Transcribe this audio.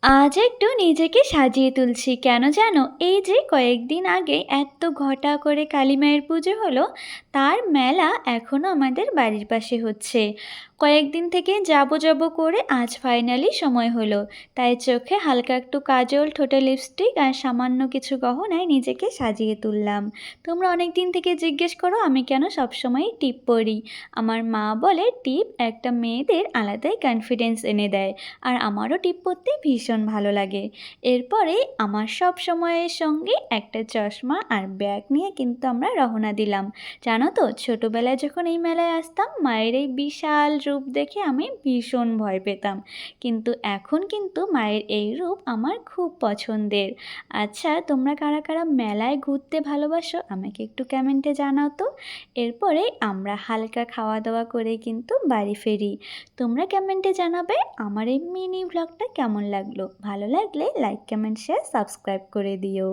আজ একটু নিজেকে সাজিয়ে তুলছি কেন জানো? এই যে কয়েকদিন আগে এত ঘটা করে কালী মায়ের পুজো হলো, তার মেলা এখনো আমাদের বাড়ির পাশে হচ্ছে। কয়েকদিন থেকে যাবো যাবো করে আজ ফাইনালি সময় হলো। তাই চোখে হালকা একটু কাজল, ঠোঁটে লিপস্টিক আর সামান্য কিছু গহনায় নিজেকে সাজিয়ে তুললাম। তোমরা অনেক দিন থেকে জিজ্ঞেস করো আমি কেন সবসময় টিপ পরি। আমার মা বলে টিপ একটা মেয়েদের আলাদাই কনফিডেন্স এনে দেয়, আর আমারও টিপ পরতে ভীষণ ভালো লাগে। এরপরে আমার সব সময়ের সঙ্গে একটা চশমা আর ব্যাগ নিয়ে কিন্তু আমরা রওনা দিলাম। জানো তো, ছোটোবেলায় যখন এই মেলায় আসতাম মায়ের এই বিশাল রূপ দেখে আমি ভীষণ ভয় পেতাম, কিন্তু এখন কিন্তু মায়ের এই রূপ আমার খুব পছন্দের। আচ্ছা, তোমরা কারা কারা মেলায় ঘুরতে ভালোবাসো আমাকে একটু কমেন্টে জানাও তো। এরপরে আমরা হালকা খাওয়া দাওয়া করে কিন্তু বাড়ি ফিরি। তোমরা কমেন্টে জানাবে আমার এই মিনি ব্লগটা কেমন লাগলো। ভালো লাগলে লাইক, কমেন্ট, শেয়ার, সাবস্ক্রাইব করে দিও।